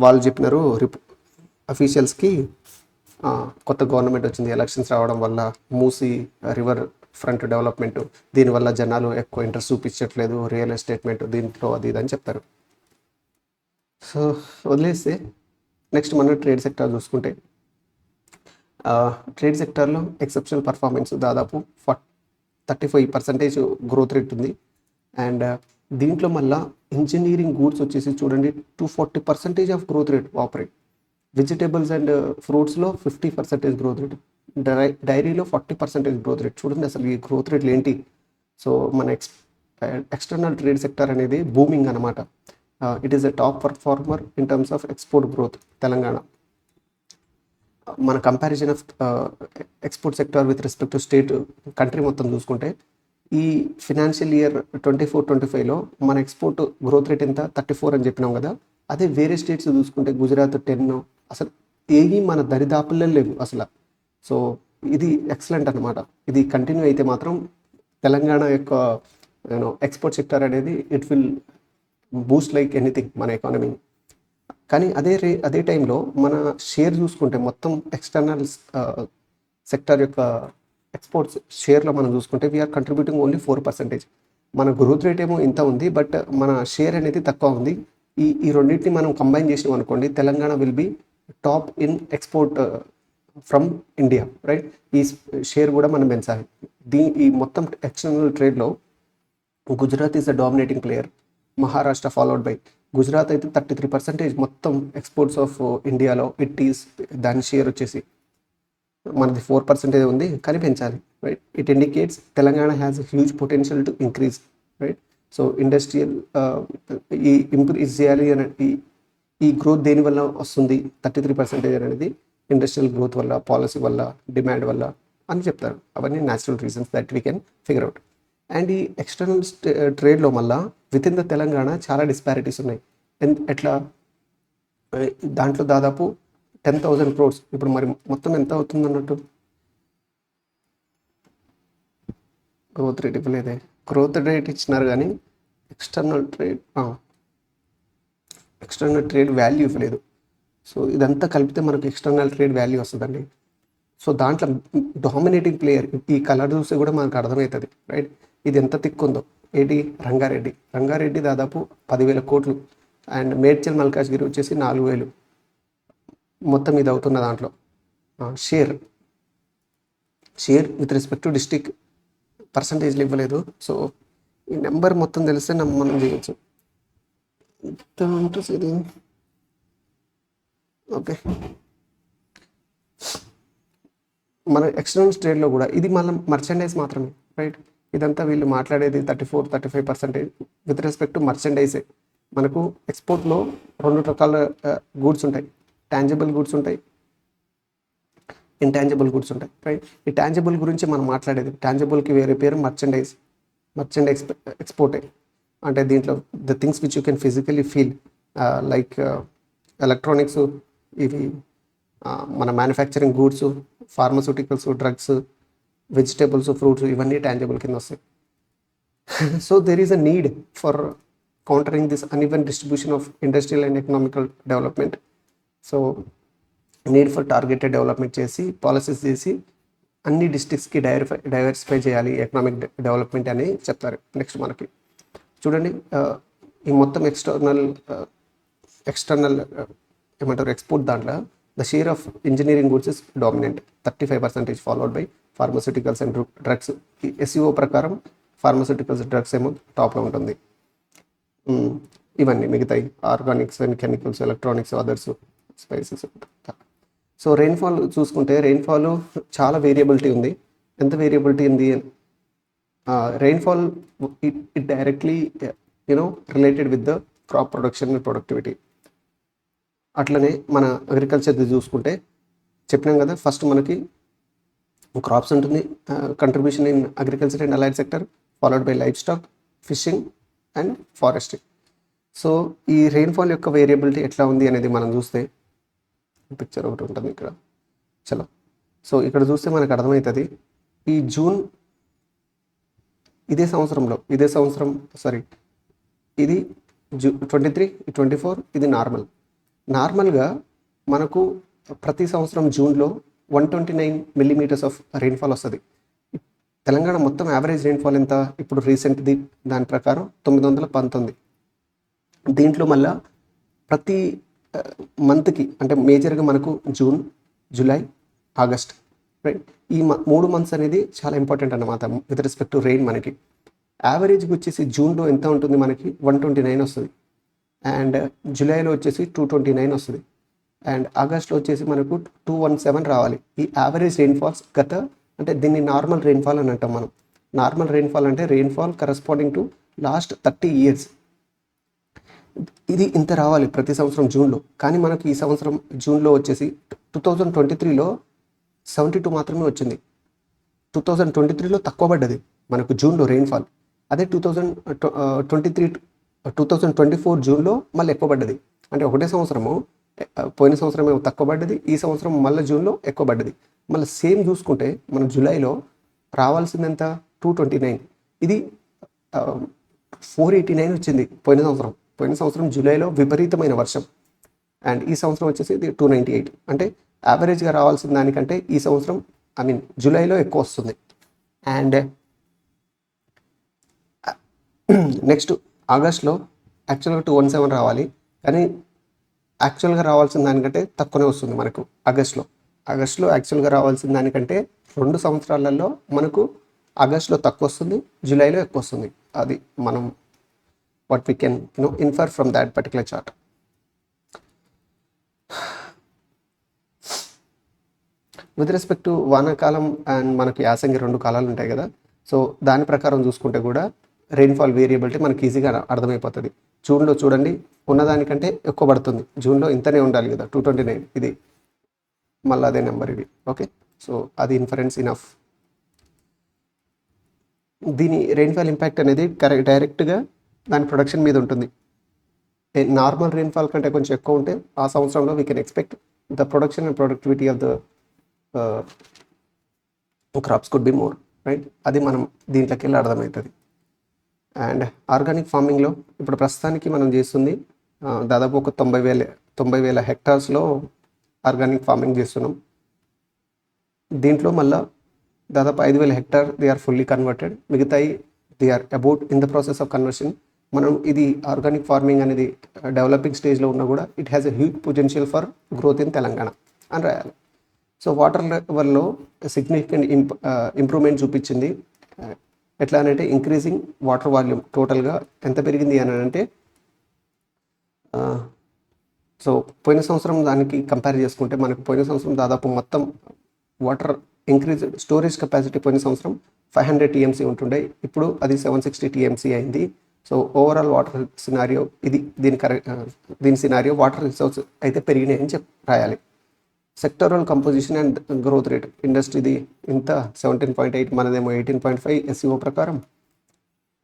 వాళ్ళు చెప్పినారు అఫీషియల్స్కి, కొత్త గవర్నమెంట్ వచ్చింది, ఎలక్షన్స్ రావడం వల్ల మూసీ రివర్ ఫ్రంట్ డెవలప్మెంట్, దీనివల్ల జనాలు ఎక్కువ ఇంట్రెస్ట్ చూపించట్లేదు రియల్ ఎస్టేట్మెంట్ దీంట్లో, అది ఇది అని చెప్తారు. సో వదిలేస్తే నెక్స్ట్ మన ట్రేడ్ సెక్టార్ చూసుకుంటే, ట్రేడ్ సెక్టార్లో ఎక్సెప్షనల్ పర్ఫార్మెన్స్ దాదాపు 35% గ్రోత్ రేట్ ఉంది. అండ్ దీంట్లో మళ్ళీ ఇంజనీరింగ్ గూడ్స్ వచ్చేసి చూడండి 240% of growth rate operate. Vegetables and ఫ్రూట్స్లో 50% గ్రోత్ రేట్, డైరీలో 40% గ్రోత్ రేట్. చూడండి అసలు ఈ గ్రోత్ రేట్లు ఏంటి. సో మన ఎక్స్టర్నల్ ట్రేడ్ సెక్టర్ అనేది బూమింగ్ అనమాట. It is a top performer in terms of export growth Telangana. మన comparison of export sector with respect to state country మొత్తం చూసుకుంటే, ఈ ఫినాన్షియల్ ఇయర్ 24-25లో మన ఎక్స్పోర్ట్ గ్రోత్ రేట్ ఎంత 34 అని చెప్పినాం కదా. అదే వేరే స్టేట్స్ చూసుకుంటే గుజరాత్ 10, అసలు ఏవి మన దరిదాపుల్లో లేవు అసలు. సో ఇది ఎక్సలెంట్ అనమాట. ఇది కంటిన్యూ అయితే మాత్రం తెలంగాణ యొక్క ఎక్స్పోర్ట్ సెక్టర్ అనేది it will Boost like anything మన ఎకానమీ. కానీ అదే టైంలో మన షేర్ చూసుకుంటే మొత్తం ఎక్స్టర్నల్ సెక్టర్ యొక్క ఎక్స్పోర్ట్స్ షేర్లో మనం చూసుకుంటే వీఆర్ కంట్రిబ్యూటింగ్ ఓన్లీ 4%. మన గ్రోత్ రేట్ ఏమో ఇంత ఉంది, బట్ మన షేర్ అనేది తక్కువ ఉంది. ఈ రెండింటిని మనం కంబైన్ చేసినాం అనుకోండి, Telangana will be top in export from India, right. ఈ షేర్ కూడా మనం పెంచాలి. ఈ మొత్తం ఎక్స్టర్నల్ ట్రేడ్లో Gujarat is the dominating player, Maharashtra followed by Gujarat అయితే 33% మొత్తం ఎక్స్పోర్ట్స్ ఆఫ్ ఇండియాలో ఇట్ ఈస్. దాని షేర్ వచ్చేసి మనది 4% ఉంది, కానీ పెంచాలి, right. It indicates Telangana has huge potential to increase, right. So industrial ఈ ఇంక్రీజ్ చేయాలి అని ఈ గ్రోత్ దేనివల్ల వస్తుంది 33% అనేది ఇండస్ట్రియల్ గ్రోత్ వల్ల, పాలసీ వల్ల, డిమాండ్ వల్ల అని చెప్తారు. అవన్నీ natural reasons that we can figure out. And ఈ ఎక్స్టర్నల్ ట్రేడ్లో మళ్ళా విత్ ఇన్ ద తెలంగాణ చాలా డిస్పారిటీస్ ఉన్నాయి. ఎట్లా దాంట్లో దాదాపు 10,000 crores. ఇప్పుడు మరి మొత్తం ఎంత అవుతుంది అన్నట్టు గ్రోత్ రేట్ ఇవ్వలేదే. గ్రోత్ రేట్ ఇచ్చినారు కానీ ఎక్స్టర్నల్ ట్రేడ్ వాల్యూ ఇవ్వలేదు. సో ఇదంతా కలిపితే మనకు ఎక్స్టర్నల్ ట్రేడ్ వాల్యూ వస్తుందండి. సో దాంట్లో డామినేటింగ్ ప్లేయర్ ఈ కలర్ చూస్తే కూడా మనకు అర్థమవుతుంది, రైట్. ఇది ఎంత తిక్కుందో. ఏంటి రంగారెడ్డి దాదాపు 10,000 కోట్లు. అండ్ మేడ్చల్ మల్కాజ్గిరి వచ్చేసి 4,000. మొత్తం ఇది అవుతున్న దాంట్లో share with respect to district పర్సంటేజ్లు ఇవ్వలేదు. సో ఈ నెంబర్ మొత్తం తెలిస్తే మనం చేయొచ్చు. ఎంత ఉంటుంది ఇది? ఓకే, మన ఎక్స్టర్నల్ ట్రేడ్లో కూడా ఇది మన మర్చెండైజ్ మాత్రమే, రైట్. ఇదంతా వీళ్ళు మాట్లాడేది 34-35% విత్ రెస్పెక్ట్ టు మర్చెండైజే. మనకు ఎక్స్పోర్ట్లో 2 రకాల గూడ్స్ ఉంటాయి. టాంజిబుల్ గూడ్స్ ఉంటాయి, ఇంటాంజిబుల్ గూడ్స్ ఉంటాయి, రైట్. ఈ టాంజిబుల్ గురించి మనం మాట్లాడేది. టాంజిబుల్కి వేరే పేరు మర్చెండైజ్ ఎక్స్పోర్టే. అంటే దీంట్లో the things which you can physically feel, like electronics, ఇవి మన manufacturing goods, pharmaceuticals, drugs, vegetables, fruits, ఇవన్నీ టాంజిబుల్ కింద వస్తాయి. So there is a need for countering this uneven distribution of industrial and economical development. So need for targeted development చేసి, పాలసీస్ చేసి అన్ని డిస్ట్రిక్ట్స్కి డైవర్సిఫై చేయాలి ఎకనామిక్ డెవలప్మెంట్ అని చెప్తారు. నెక్స్ట్ మనకి చూడండి, ఈ మొత్తం ఎక్స్టర్నల్ ఏమంటారు ఎక్స్పోర్ట్ దాంట్లో the share of engineering goods is dominant 35%, followed by pharmaceuticals and drugs. ఈ ఎస్ఈఓ ప్రకారం ఫార్మస్యూటికల్స్, డ్రగ్స్ ఏమో టాప్లో ఉంటుంది. ఇవన్నీ మిగతాయి Organics and chemicals, electronics, others, spices. So rainfall చూసుకుంటే రెయిన్ఫాల్ చాలా వేరియబిలిటీ ఉంది. ఎంత వేరియబిలిటీ ఉంది? Rainfall it directly related with the crop production and productivity. అట్లనే మన అగ్రికల్చర్ చూసుకుంటే చెప్పినాం కదా, ఫస్ట్ మనకి క్రాప్స్ ఉంటుంది, contribution in agriculture and allied sector, followed by life stock, fishing and forestry. So ఈ రెయిన్ఫాల్ యొక్క వేరియబిలిటీ ఎట్లా ఉంది అనేది మనం చూస్తే పిక్చర్ ఒకటి ఉంటుంది ఇక్కడ. చలో, సో ఇక్కడ చూస్తే మనకు అర్థమవుతుంది. ఈ జూన్ ఇదే సంవత్సరం ఇది 23, 24 ఇది నార్మల్గా మనకు ప్రతి సంవత్సరం జూన్లో 129 millimeters ఆఫ్ రెయిన్ఫాల్ వస్తుంది. తెలంగాణ మొత్తం యావరేజ్ రెయిన్ఫాల్ ఎంత ఇప్పుడు రీసెంట్ది దాని ప్రకారం 919. దీంట్లో మళ్ళీ ప్రతి మంత్కి అంటే మేజర్గా మనకు జూన్, జూలై, ఆగస్ట్, రైట్? ఈ 3 మంత్స్ అనేది చాలా ఇంపార్టెంట్ అన్నమాట విత్ రెస్పెక్ట్ టు రెయిన్. మనకి యావరేజ్గా వచ్చేసి జూన్లో ఎంత ఉంటుంది మనకి 129 వస్తుంది, అండ్ జూలైలో వచ్చేసి 229 వస్తుంది, అండ్ ఆగస్ట్లో వచ్చేసి మనకు 217 రావాలి. ఈ యావరేజ్ రెయిన్ఫాల్స్ అంటే దీన్ని నార్మల్ రెయిన్ఫాల్ అని అంటాం మనం. నార్మల్ రెయిన్ఫాల్ అంటే rainfall corresponding to last 30 years. ఇది ఇంత రావాలి ప్రతి సంవత్సరం జూన్లో. కానీ మనకు ఈ సంవత్సరం జూన్లో వచ్చేసి 2023లో 72 మాత్రమే వచ్చింది. 2023లో తక్కువ పడ్డది మనకు జూన్లో రెయిన్ఫాల్. అదే 2024 జూన్లో మళ్ళీ ఎక్కువ పడ్డది. అంటే ఒకటే సంవత్సరము, పోయిన సంవత్సరం ఏమో తక్కువ పడ్డది, ఈ సంవత్సరం మళ్ళీ జూన్లో ఎక్కువ పడ్డది. మళ్ళీ సేమ్ చూసుకుంటే మనం జూలైలో రావాల్సింది ఎంత 229, ఇది 489 వచ్చింది పోయిన సంవత్సరం జూలైలో విపరీతమైన వర్షం. అండ్ ఈ సంవత్సరం వచ్చేసి ఇది 298. అంటే యావరేజ్గా రావాల్సిన దానికంటే ఈ సంవత్సరం జూలైలో ఎక్కువ వస్తుంది. అండ్ నెక్స్ట్ ఆగస్ట్లో యాక్చువల్గా 217 రావాలి, కానీ యాక్చువల్గా రావాల్సిన దానికంటే తక్కువనే వస్తుంది మనకు ఆగస్ట్లో యాక్చువల్గా రావాల్సిన దానికంటే 2 సంవత్సరాలలో మనకు ఆగస్ట్లో తక్కువ వస్తుంది, జూలైలో ఎక్కువ వస్తుంది. అది మనం what we can infer from that particular chart. With respect to వానాకాలం అండ్ మనకి యాసంగి 2 కాలాలు ఉంటాయి కదా. సో దాని ప్రకారం చూసుకుంటే కూడా రెయిన్ఫాల్ వేరియబిలిటీ మనకి ఈజీగా అర్థమైపోతుంది. జూన్లో చూడండి ఉన్నదానికంటే ఎక్కువ పడుతుంది. జూన్లో ఇంతనే ఉండాలి కదా 229, ఇది మళ్ళీ అదే నెంబర్ ఇది. ఓకే, సో అది ఇన్ఫరెన్స్ ఇనఫ్. దీని రెయిన్ఫాల్ ఇంపాక్ట్ అనేది డైరెక్ట్గా దాని ప్రొడక్షన్ మీద ఉంటుంది. నార్మల్ రెయిన్ఫాల్ కంటే కొంచెం ఎక్కువ ఉంటే ఆ సంవత్సరంలో we can expect the production and productivity of the crops could be more, right? అది మనం దీంట్లోకి వెళ్ళి అర్థమవుతుంది. అండ్ ఆర్గానిక్ ఫార్మింగ్లో ఇప్పుడు ప్రస్తుతానికి మనం చేస్తుంది దాదాపు ఒక 90,000 హెక్టార్స్లో ఆర్గానిక్ ఫార్మింగ్ చేస్తున్నాం. దీంట్లో మళ్ళీ దాదాపు 5,000 hectare they are fully converted, మిగతాయి they are about in the process of conversion. మనం ఇది ఆర్గానిక్ ఫార్మింగ్ అనేది డెవలపింగ్ స్టేజ్లో ఉన్నా కూడా it has a huge potential for growth in Telangana అని రాయాలి. సో వాటర్ లెవెల్లో సిగ్నిఫికెంట్ ఇంప్రూవ్మెంట్ చూపించింది. ఎట్లా అంటే ఇంక్రీజింగ్ వాటర్ వాల్యూమ్ టోటల్గా ఎంత పెరిగింది అని అంటే, సో పోయిన సంవత్సరం దానికి కంపేర్ చేసుకుంటే మనకు పోయిన సంవత్సరం దాదాపు మొత్తం వాటర్ ఇంక్రీజ్ స్టోరేజ్ కెపాసిటీ పోయిన సంవత్సరం 500 TMC ఉంటుండే, ఇప్పుడు అది 760 TMC అయింది. సో ఓవరాల్ వాటర్ సినారియో ఇది, దీని సినారియో వాటర్ రిసోర్స్ అయితే పెరిగినాయి అని రాయాలి. Sectoral composition and growth rate ఇండస్ట్రీది ఇంత 17.8, మనదేమో 18.5 SEO ప్రకారం.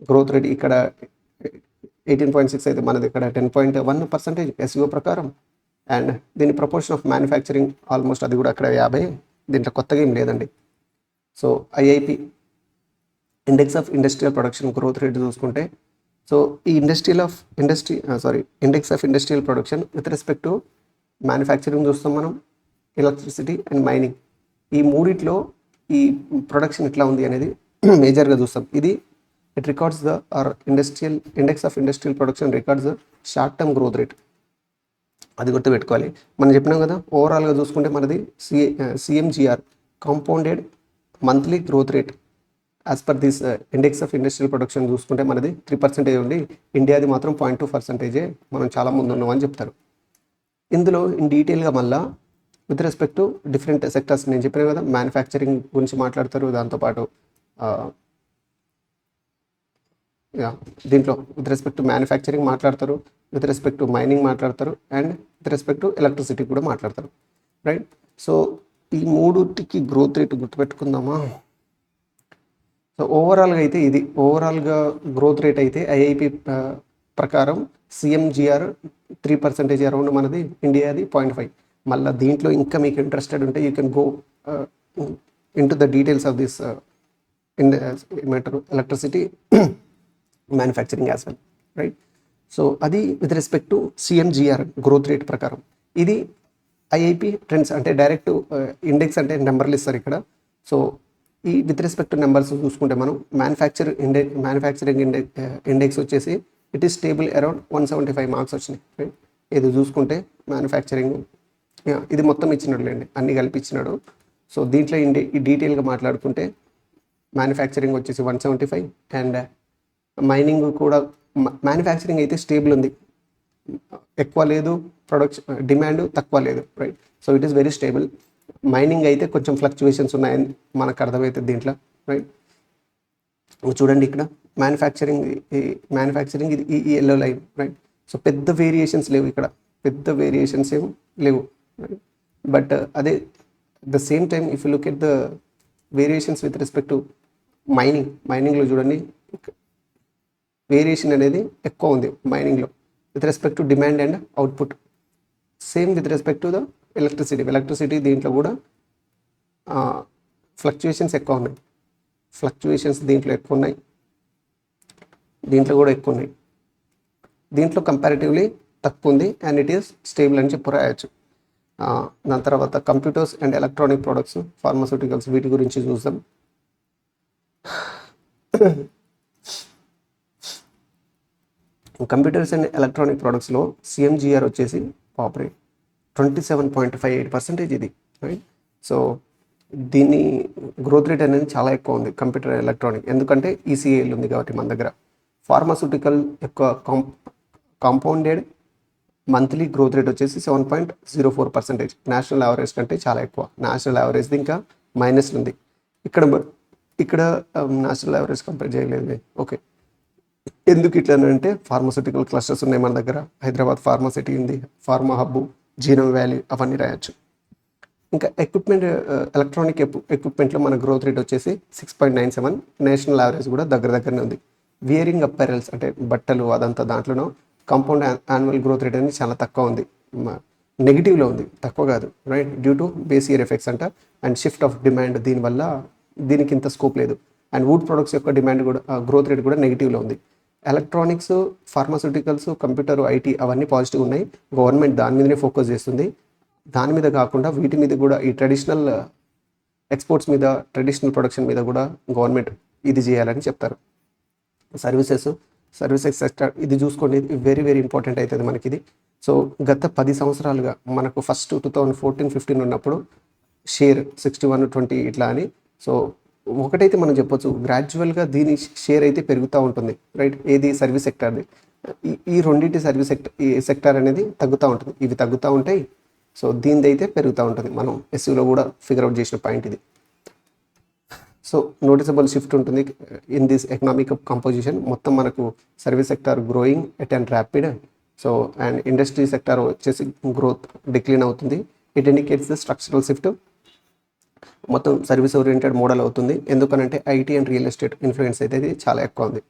గ్రోత్ రేట్ ఇక్కడ 18.6 అయితే మనది ఇక్కడ 10.1% SEO ప్రకారం. అండ్ దీని ప్రపోర్షన్ ఆఫ్ మ్యానుఫ్యాక్చరింగ్ ఆల్మోస్ట్ అది కూడా అక్కడ 50, దీంట్లో కొత్తగా ఏం లేదండి. So IIP index of industrial production growth rate చూసుకుంటే, సో ఈ index of industrial production with respect to manufacturing చూస్తాం మనం, ఎలక్ట్రిసిటీ అండ్ మైనింగ్. ఈ మూడిట్లో ఈ ప్రొడక్షన్ ఎట్లా ఉంది అనేది మేజర్గా చూస్తాం. ఇది it records the index of industrial production records the short term growth rate. అది గుర్తుపెట్టుకోవాలి. మనం చెప్పినాం కదా, ఓవరాల్గా చూసుకుంటే మనది CMGR compounded monthly growth rate as per this index of industrial production చూసుకుంటే మనది 3% ఉండి, ఇండియాది మాత్రం 0.2%. మనం చాలా ముందు ఉన్నాం అని చెప్తారు. ఇందులో ఇన్ డీటెయిల్గా మళ్ళీ with respect to different sectors నేను చెప్పిన కదా, మ్యానుఫ్యాక్చరింగ్ గురించి మాట్లాడతారు, దాంతోపాటు దీంట్లో విత్ రెస్పెక్ట్ టు మ్యానుఫ్యాక్చరింగ్ మాట్లాడతారు, విత్ రెస్పెక్ట్ టు మైనింగ్ మాట్లాడతారు, and with respect to electricity కూడా మాట్లాడతారు, రైట్? సో ఈ మూడుటికి గ్రోత్ రేట్ గుర్తుపెట్టుకుందామా. సో ఓవరాల్గా అయితే ఇది ఓవరాల్గా గ్రోత్ రేట్ అయితే IIP ప్రకారం CMGR 3% అరౌండ్ మనది, ఇండియాది 0.5. మళ్ళీ దీంట్లో ఇంకా మీకు ఇంట్రెస్టెడ్ ఉంటే you can go in to the details of this ఏమంటారు electricity manufacturing as well, right? So అది with respect to CMGR growth rate ప్రకారం. ఇది IIP ట్రెండ్స్ అంటే డైరెక్ట్ ఇండెక్స్ అంటే నెంబర్లు ఇస్తారు ఇక్కడ. సో ఈ విత్ రెస్పెక్ట్ టు నెంబర్స్ చూసుకుంటే మనం మ్యానుఫ్యాక్చరింగ్ ఇండెక్స్ వచ్చేసి it is stable around 175 marks వచ్చినాయి, రైట్? ఇది చూసుకుంటే మ్యానుఫ్యాక్చరింగ్ ఇది మొత్తం ఇచ్చినట్లేండి, అన్నీ కలిపి ఇచ్చినాడు. సో దీంట్లో ఈ డీటెయిల్గా మాట్లాడుకుంటే మ్యానుఫ్యాక్చరింగ్ వచ్చేసి 175 అండ్ మైనింగ్ కూడా మ్యానుఫ్యాక్చరింగ్ అయితే స్టేబుల్ ఉంది, ఎక్కువ లేదు, ప్రొడక్షన్ డిమాండ్ తక్కువ లేదు, right. So it is very stable. Mining అయితే కొంచెం ఫ్లక్చువేషన్స్ ఉన్నాయని మనకు అర్థమవుతుంది దీంట్లో, రైట్. చూడండి ఇక్కడ మ్యానుఫ్యాక్చరింగ్ ఇది ఈ ఎల్లో లైన్, రైట్. సో పెద్ద వేరియేషన్స్ లేవు ఇక్కడ, పెద్ద వేరియేషన్స్ ఏం లేవు, బట్ అదే the same time if you look at the variations with respect to మైనింగ్లో చూడండి వేరియేషన్ అనేది ఎక్కువ ఉంది మైనింగ్లో with respect to demand and output. Same with respect to the electricity దీంట్లో కూడా ఫ్లక్చువేషన్స్ ఎక్కువ ఉన్నాయి, దీంట్లో ఎక్కువ ఉన్నాయి, దీంట్లో కూడా ఎక్కువ ఉన్నాయి, దీంట్లో కంపారిటివ్లీ తక్కువ ఉంది అండ్ ఇట్ ఈస్ స్టేబుల్ అని చెప్పి రాయొచ్చు. దాని తర్వాత computers and electronic products, pharmaceuticals, వీటి గురించి చూద్దాం. కంప్యూటర్స్ అండ్ ఎలక్ట్రానిక్ ప్రొడక్ట్స్లో సిఎంజిఆర్ వచ్చేసి పాపరేట్ 27.58% ఇది, రైట్. సో దీని గ్రోత్ రేట్ అనేది చాలా ఎక్కువ ఉంది కంప్యూటర్ ఎలక్ట్రానిక్, ఎందుకంటే ఈసీఏల్ ఉంది కాబట్టి మన దగ్గర. ఫార్మాస్యూటికల్ యొక్క కాంపౌండెడ్ మంత్లీ గ్రోత్ రేట్ వచ్చేసి 7.04%, నేషనల్ యావరేజ్ కంటే చాలా ఎక్కువ. నేషనల్ యావరేజ్ది ఇంకా మైనస్ ఉంది, ఇక్కడ నేషనల్ యావరేజ్ కంపేర్ చేయలేదు. ఓకే, ఎందుకు ఇట్లా అంటే ఫార్మాస్యూటికల్ క్లస్టర్స్ ఉన్నాయి మన దగ్గర, హైదరాబాద్ ఫార్మాసిటీ ఉంది, ఫార్మా హబ్బు, జీనోమ్ వ్యాలీ, అవన్నీ రాయొచ్చు. ఇంకా ఎలక్ట్రానిక్ ఎక్విప్మెంట్లో మన గ్రోత్ రేట్ వచ్చేసి 6.97, నేషనల్ యావరేజ్ కూడా దగ్గరనే ఉంది. వియరింగ్ అప్పారల్స్ అంటే బట్టలు అదంతా దాంట్లోనూ కాంపౌండ్ యాన్యువల్ గ్రోత్ రేట్ అనేది చాలా తక్కువ ఉంది, నెగిటివ్లో ఉంది, తక్కువ కాదు, right. Due to base year effects అంట అండ్ షిఫ్ట్ ఆఫ్ డిమాండ్, దీనివల్ల దీనికి ఇంత స్కోప్ లేదు. అండ్ వుడ్ ప్రొడక్ట్స్ యొక్క డిమాండ్ కూడా గ్రోత్ రేట్ కూడా నెగిటివ్లో ఉంది. ఎలక్ట్రానిక్స్, ఫార్మాస్యూటికల్స్, కంప్యూటర్, ఐటీ అవన్నీ పాజిటివ్ ఉన్నాయి. గవర్నమెంట్ దాని మీదనే ఫోకస్ చేస్తుంది. దాని మీద కాకుండా వీటి మీద కూడా ఈ ట్రెడిషనల్ ఎక్స్పోర్ట్స్ మీద, ట్రెడిషనల్ ప్రొడక్షన్ మీద కూడా గవర్నమెంట్ ఇది చేయాలని చెప్తారు. సర్వీసెస్ సెక్టర్ ఇది చూసుకోండి, వెరీ వెరీ ఇంపార్టెంట్ అవుతుంది మనకి ఇది. సో గత 10 సంవత్సరాలుగా మనకు ఫస్ట్ 2014-15 ఉన్నప్పుడు షేర్ 61-20 ఇట్లా అని. సో ఒకటైతే మనం చెప్పొచ్చు, గ్రాడ్యువల్గా దీని షేర్ అయితే పెరుగుతూ ఉంటుంది, రైట్. ఏది సర్వీస్ సెక్టార్ది, ఈ రెండింటి ఈ సెక్టార్ అనేది తగ్గుతూ ఉంటుంది, ఇవి తగ్గుతూ ఉంటాయి. సో దీనిది అయితే పెరుగుతూ ఉంటుంది, మనం ఎస్యూలో కూడా ఫిగర్ అవుట్ చేసిన పాయింట్ ఇది. సో నోటిసబుల్ షిఫ్ట్ ఉంటుంది ఇన్ దిస్ ఎకనామిక్ కంపోజిషన్. మొత్తం మనకు service sector growing at and rapid. So and industry sector వచ్చేసి గ్రోత్ డిక్లైన్ అవుతుంది. It indicates the structural shift, మొత్తం సర్వీస్ ఓరియంటెడ్ మోడల్ అవుతుంది. ఎందుకనంటే IT and real estate influence అయితే చాలా ఎక్కువ ఉంది.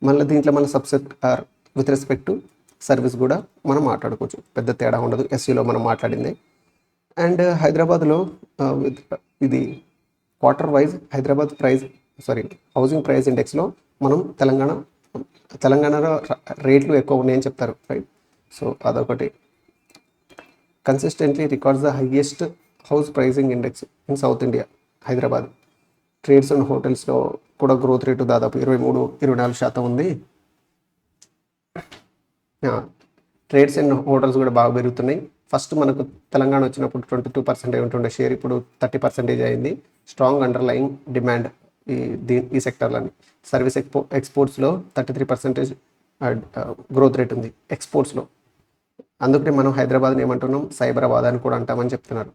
మళ్ళీ దీంట్లో మన సబ్సెక్టార్ విత్ రెస్పెక్ట్ టు సర్వీస్ కూడా మనం మాట్లాడుకోవచ్చు, పెద్ద తేడా ఉండదు ఎస్సీలో మనం మాట్లాడింది. అండ్ హైదరాబాద్లో ఇది quarter wise Hyderabad housing price ఇండెక్స్లో మనం తెలంగాణలో రేట్లు ఎక్కువ ఉన్నాయని చెప్తారు, రైట్. సో అదొకటి. Consistently records the highest house pricing index in South India, Hyderabad. Trades and హోటల్స్లో కూడా గ్రోత్ రేటు దాదాపు 23-24% ఉంది. ట్రేడ్స్ అండ్ హోటల్స్ కూడా బాగా పెరుగుతున్నాయి. ఫస్ట్ మనకు తెలంగాణ వచ్చినప్పుడు 22% ఉంటుండే షేర్, ఇప్పుడు 30% అయింది. స్ట్రాంగ్ అండర్లయింగ్ డిమాండ్ ఈ సెక్టర్లని. సర్వీస్ ఎక్స్పోర్ట్స్లో 33% గ్రోత్ రేట్ ఉంది ఎక్స్పోర్ట్స్లో. అందుకనే మనం హైదరాబాద్ని ఏమంటున్నాం, సైబరాబాద్ అని కూడా అంటామని చెప్తున్నారు.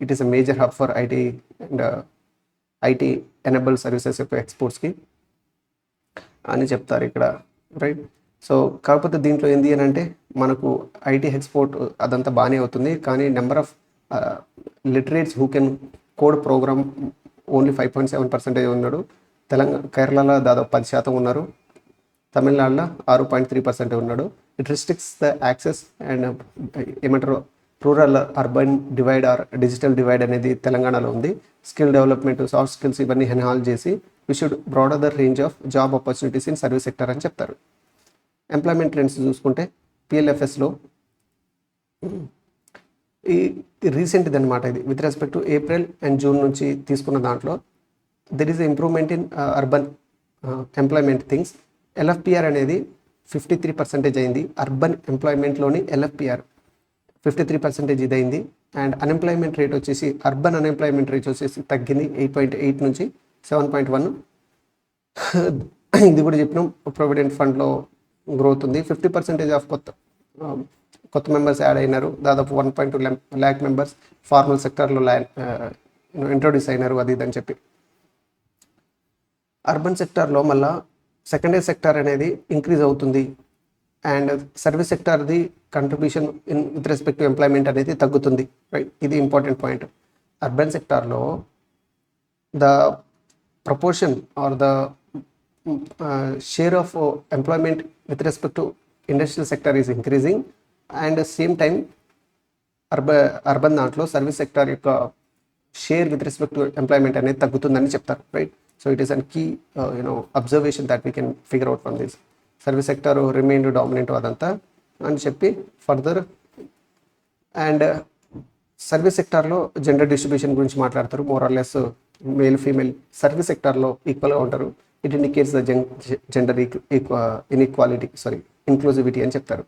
It is a major hub for IT and IT enable services యొక్క ఎక్స్పోర్ట్స్కి అని చెప్తారు ఇక్కడ, రైట్. సో కాకపోతే దీంట్లో ఏంది అని అంటే మనకు ఐటీ ఎక్స్పోర్ట్ అదంతా బాగానే అవుతుంది, కానీ number of literates who can code program only 5.7% ఉన్నాడు. కేరళలో దాదాపు 10% ఉన్నారు, తమిళనాడులో 6.3% ఉన్నాడు. It restricts the access and ఏమంటారు rural urban divide or digital divide అనేది తెలంగాణలో ఉంది. స్కిల్ డెవలప్మెంట్, సాఫ్ట్ స్కిల్స్ ఇవన్నీ ఎన్హాన్స్ చేసి we should broader the range of job opportunities in service sector అని చెప్తారు. ఎంప్లాయ్మెంట్ ట్రెండ్స్ చూసుకుంటే పిఎల్ఎఫ్ఎస్లో ఈ రీసెంట్ది అనమాట ఇది, with respect to April and June నుంచి తీసుకున్న దాంట్లో there is improvement in urban employment things. LFPR అనేది 53% అయింది. అర్బన్ ఎంప్లాయ్మెంట్లోని ఎల్ఎఫ్పిఆర్ 53% ఇదైంది. అండ్ అన్ఎంప్లాయ్మెంట్ రేట్ వచ్చేసి అర్బన్ అన్ఎంప్లాయ్మెంట్ రేట్ వచ్చేసి తగ్గింది 8.8 నుంచి 7.1. ఇది కూడా చెప్పినాం. ప్రొవిడెంట్ ఫండ్లో గ్రోత్ ఉంది. 50% ఆఫ్ కొత్త మెంబర్స్ యాడ్ అయినారు. దాదాపు 1.2 lakh మెంబర్స్ ఫార్మల్ సెక్టర్లో ఇంట్రొడ్యూస్ అయినారు, అది ఇదని చెప్పి. అర్బన్ సెక్టార్లో మళ్ళీ సెకండరీ సెక్టార్ అనేది ఇంక్రీజ్ అవుతుంది. అండ్ సర్వీస్ సెక్టార్ది contribution with respect to employment అనేది తగ్గుతుంది, రైట్. ఇది ఇంపార్టెంట్ పాయింట్. అర్బన్ సెక్టార్లో the proportion or the share of employment with respect to industrial sector is increasing. And same time urban దాంట్లో సర్వీస్ సెక్టార్ యొక్క share with respect to employment అనేది తగ్గుతుందని చెప్తారు, right. So it is an key observation that we can figure out from this. Service sector remain dominant అదంతా అని చెప్పి ఫర్దర్. అండ్ సర్వీస్ సెక్టార్లో జెండర్ డిస్ట్రిబ్యూషన్ గురించి మాట్లాడతారు. More or less male female service సెక్టార్లో ఈక్వల్గా ఉంటారు. It indicates the gender inclusivity అని చెప్తారు.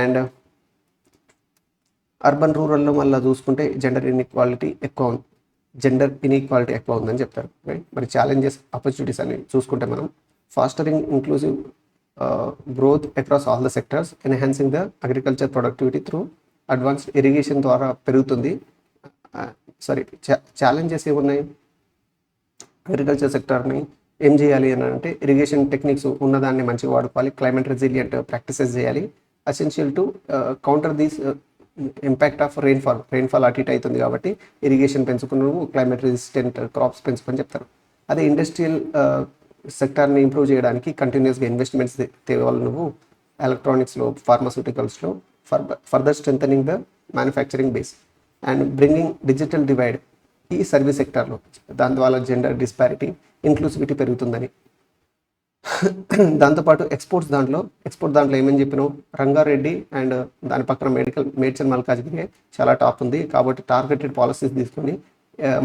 అండ్ అర్బన్ రూరల్లో మళ్ళీ చూసుకుంటే జెండర్ ఇన్ఈక్వాలిటీ ఎక్కువ ఉందని చెప్తారు, రైట్. మరి ఛాలెంజెస్ ఆపర్చునిటీస్ అని చూసుకుంటే మనం fostering inclusive growth across all the sectors, enhancing the agriculture productivity through advanced irrigation ద్వారా పెరుగుతుంది. ఛాలెంజెస్ ఏమున్నాయి? అగ్రికల్చర్ సెక్టర్ని ఏం చేయాలి అని అంటే ఇరిగేషన్ టెక్నిక్స్ ఉన్నదాన్ని మంచిగా వాడుకోవాలి, క్లైమేట్ రెసిలియంట్ ప్రాక్టీసెస్ చేయాలి. Essential to counter these impact of rainfall అటు ఇటు అవుతుంది కాబట్టి ఇరిగేషన్ పెంచుకుని క్లైమేట్ రెసిస్టెంట్ క్రాప్స్ పెంచుకొని చెప్తారు. అదే ఇండస్ట్రియల్ సెక్టార్ని ఇంప్రూవ్ చేయడానికి కంటిన్యూస్గా ఇన్వెస్ట్మెంట్స్ తేవాలి నువ్వు ఎలక్ట్రానిక్స్లో, ఫార్మాస్యూటికల్స్లో, further strengthening the manufacturing base and bringing digital divide ఈ సర్వీస్ సెక్టార్లో. దాని ద్వారా జెండర్ డిస్పారిటీ, ఇంక్లూసివిటీ పెరుగుతుందని. దాంతోపాటు ఎక్స్పోర్ట్ దాంట్లో ఏమని చెప్పినావు? రంగారెడ్డి అండ్ దాని పక్కన మేడ్చల్ మల్కాజ్గిరి చాలా టాప్ ఉంది కాబట్టి టార్గెటెడ్ పాలసీస్ తీసుకొని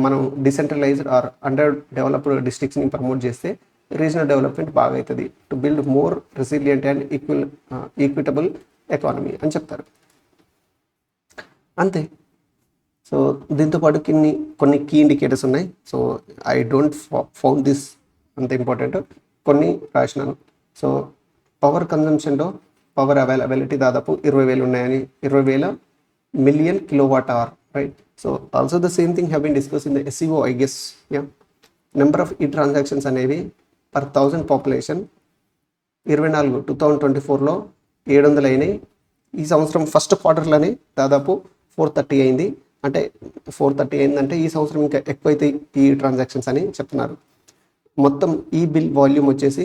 మనం డిసెంట్రలైజ్డ్ ఆర్ అండర్ డెవలప్డ్ డిస్ట్రిక్ట్స్ని ప్రమోట్ చేస్తే రీజనల్ డెవలప్మెంట్ బాగా అవుతుంది to build more resilient and equitable economy అని చెప్తారు. అంతే. సో దీంతోపాటు కొన్ని కీ ఇండికేటర్స్ ఉన్నాయి. So I don't found this అంత ఇంపార్టెంట్, కొన్ని రాసినాను. సో పవర్ కన్జంప్షన్లో పవర్ అవైలబిలిటీ దాదాపు 20,000 ఉన్నాయని, 20,000 million kilowatt hour, right. So also the same thing have been discuss in the SCO I guess. Number of ఈ ట్రాన్సాక్షన్స్ అనేవి పర్ 1000 పాపులేషన్ 2024లో 700 అయినాయి. ఈ సంవత్సరం ఫస్ట్ క్వార్టర్లోనే దాదాపు 430 అయింది. అంటే 430 అయిందంటే ఈ సంవత్సరం ఇంకా ఎక్కువైతే ఈ ట్రాన్సాక్షన్స్ అని చెప్తున్నారు. మొత్తం ఈ బిల్ వాల్యూమ్ వచ్చేసి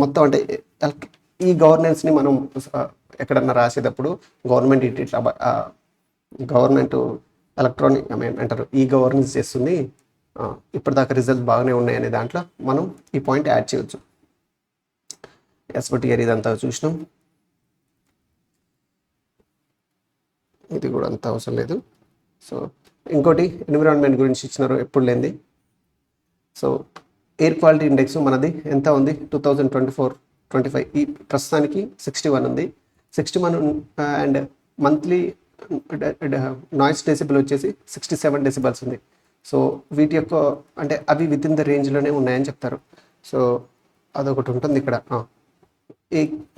మొత్తం అంటే ఈ గవర్నెన్స్ని మనం ఎక్కడన్నా రాసేటప్పుడు గవర్నమెంట్ ఎలక్ట్రానిక్ అంటారు ఈ గవర్నెన్స్ చేస్తుంది, ఇప్పటిదాకా రిజల్ట్ బాగానే ఉన్నాయి అనే దాంట్లో మనం ఈ పాయింట్ యాడ్ చేయవచ్చు. ఎస్బట్ ఇయర్ ఇదంతా చూసినాం, ఇది కూడా అంత అవసరం లేదు. సో ఇంకోటి ఎన్విరాన్మెంట్ గురించి ఇచ్చినారు ఎప్పుడు లేనిది. సో ఎయిర్ క్వాలిటీ ఇండెక్స్ మనది ఎంత ఉంది? 2024-25 ఈ ప్రస్తుతానికి 61 ఉంది. 61 అండ్ మంత్లీ నాయిస్ డెసిబుల్ వచ్చేసి 67 డెసిబల్స్ ఉంది. సో వీటి యొక్క అంటే అవి విత్ ఇన్ ద రేంజ్లోనే ఉన్నాయని చెప్తారు. సో అదొకటి ఉంటుంది ఇక్కడ.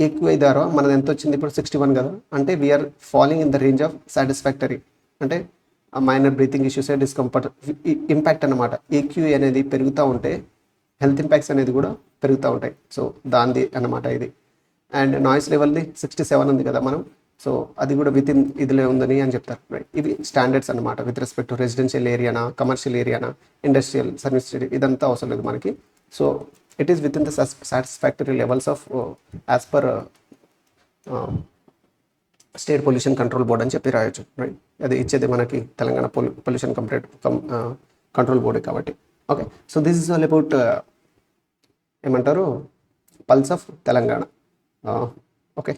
ఈక్వై ద్వారా మనది ఎంత వచ్చింది ఇప్పుడు? 61 కదా. అంటే we are following in the range of satisfactory. అంటే minor breathing issues, discomfort impact అన్నమాట. ఏక్యూఐ అనేది పెరుగుతూ ఉంటే హెల్త్ ఇంపాక్ట్స్ అనేది కూడా పెరుగుతూ ఉంటాయి. సో దానిది అన్నమాట ఇది. అండ్ నాయిస్ లెవెల్ది 67 ఉంది కదా మనం. సో అది కూడా విత్ ఇన్ ఇదిలో ఉందని అని చెప్తారు, రైట్. ఇవి స్టాండర్డ్స్ అనమాట విత్ రెస్పెక్ట్ టు రెసిడెన్షియల్ ఏరియానా, కమర్షియల్ ఏరియానా, ఇండస్ట్రియల్ సర్వీస్ ఇదంతా అవసరం లేదు మనకి. So it is within the satisfactory levels of as per state pollution control board అని చెప్పి రాయొచ్చు, రైట్. అది ఇచ్చేది మనకి తెలంగాణ పొల్యూషన్ కంట్రోల్ బోర్డే కాబట్టి. Okay. So this is all about ఏమంటారు పల్స్ ఆఫ్ తెలంగాణ. ఓకే.